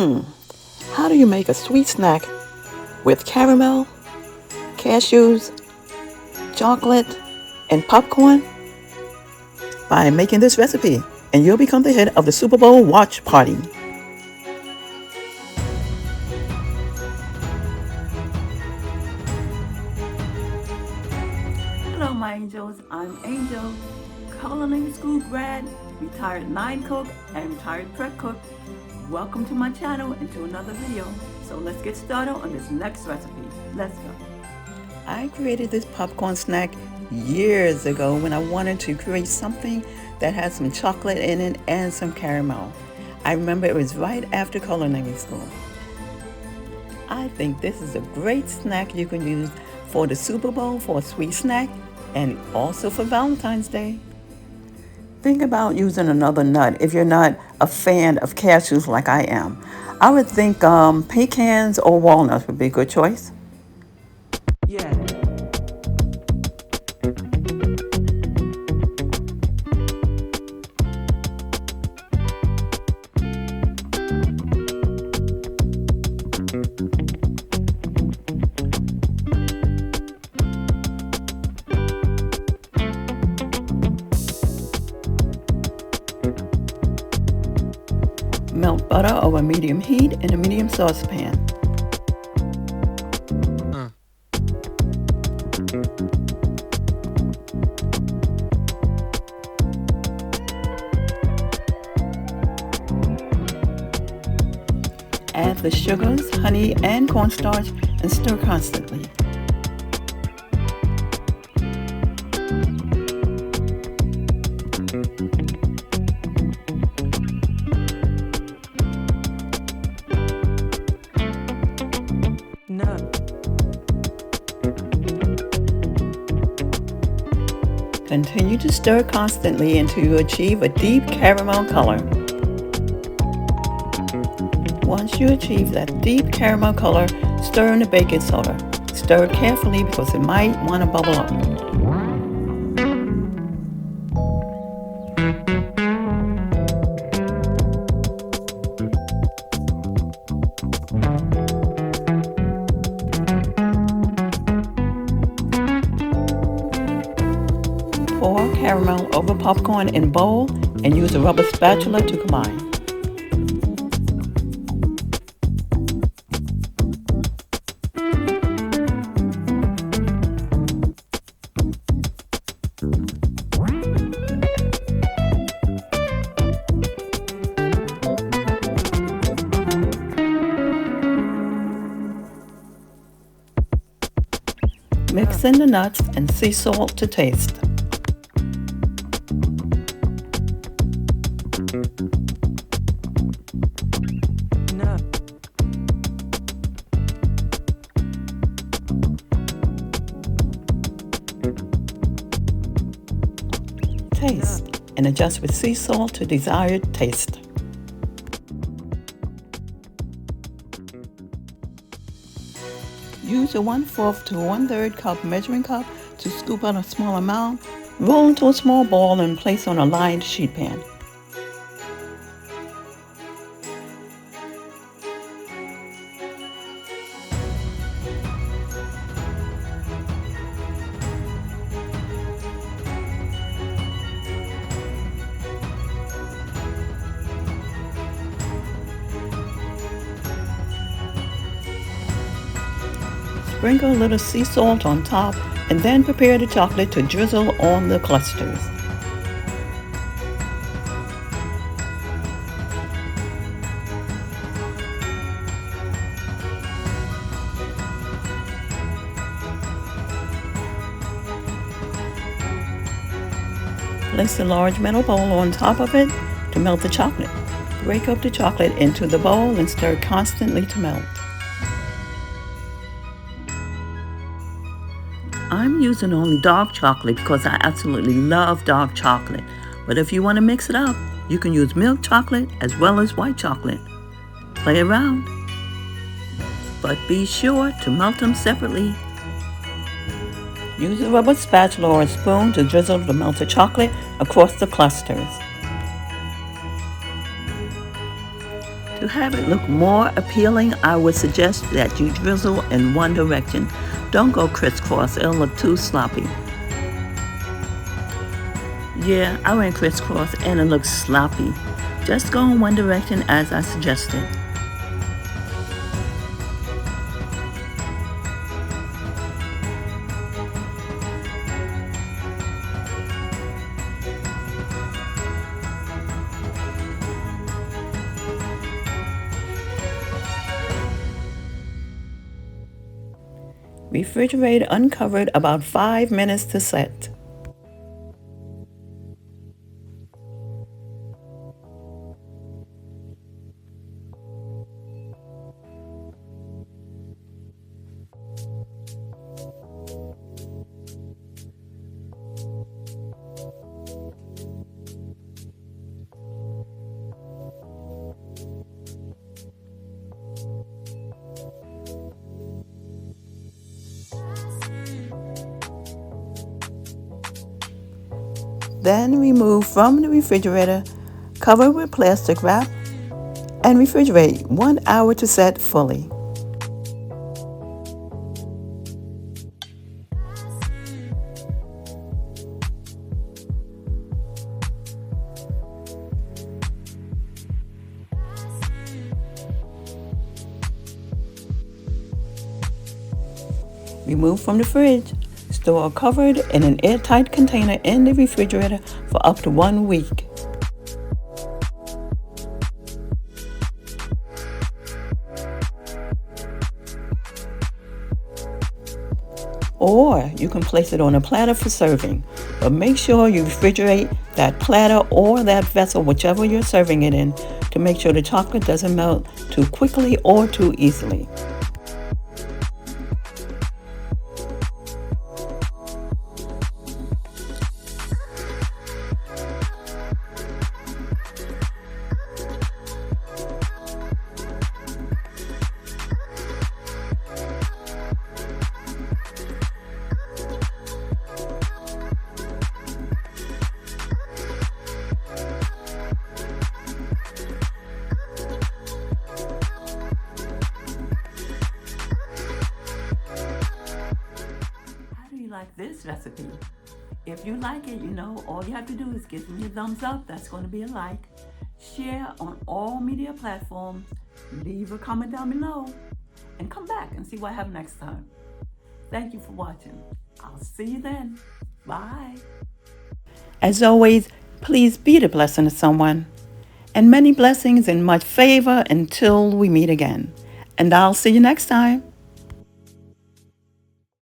How do you make a sweet snack with caramel, cashews, chocolate, and popcorn? By making this recipe, and you'll become the head of the Super Bowl watch party. Hello, my angels. I'm Angel, culinary school grad, retired line cook, and retired prep cook. Welcome to my channel and to another video. So let's get started on this next recipe. Let's go. I created this popcorn snack years ago when I wanted to create something that had some chocolate in it and some caramel. I remember it was right after culinary school. I think this is a great snack you can use for the Super Bowl for a sweet snack and also for Valentine's Day. Think about using another nut if you're not a fan of cashews like I am. I would think pecans or walnuts would be a good choice. Yeah. Melt butter over medium heat in a medium saucepan. Add the sugars, honey, and cornstarch and stir constantly. Continue to stir constantly until you achieve a deep caramel color. Once you achieve that deep caramel color, stir in the baking soda. Stir it carefully because it might want to bubble up. Pour caramel over popcorn in a bowl and use a rubber spatula to combine. Mix in the nuts and sea salt to taste. Taste and adjust with sea salt to desired taste. Use a 1/4 to 1/3 cup measuring cup to scoop out a small amount, roll into a small ball and place on a lined sheet pan. Sprinkle a little sea salt on top and then prepare the chocolate to drizzle on the clusters. Place a large metal bowl on top of it to melt the chocolate. Break up the chocolate into the bowl and stir constantly to melt. I'm using only dark chocolate because I absolutely love dark chocolate. But if you want to mix it up, you can use milk chocolate as well as white chocolate. Play around. But be sure to melt them separately. Use a rubber spatula or a spoon to drizzle the melted chocolate across the clusters. To have it look more appealing, I would suggest that you drizzle in one direction. Don't go crisscross, it'll look too sloppy. Yeah, I went crisscross and it looks sloppy. Just go in one direction as I suggested. Refrigerate uncovered about 5 minutes to set. Then remove from the refrigerator, cover with plastic wrap, and refrigerate 1 hour to set fully. Remove from the fridge. Store covered in an airtight container in the refrigerator for up to 1 week. Or you can place it on a platter for serving, but make sure you refrigerate that platter or that vessel, whichever you're serving it in, to make sure the chocolate doesn't melt too quickly or too easily. Like this recipe. If you like it, all you have to do is give me a thumbs up. That's going to be a like. Share on all media platforms. Leave a comment down below. And come back and see what I have next time. Thank you for watching. I'll see you then. Bye. As always, please be the blessing to someone. And many blessings and much favor until we meet again. And I'll see you next time.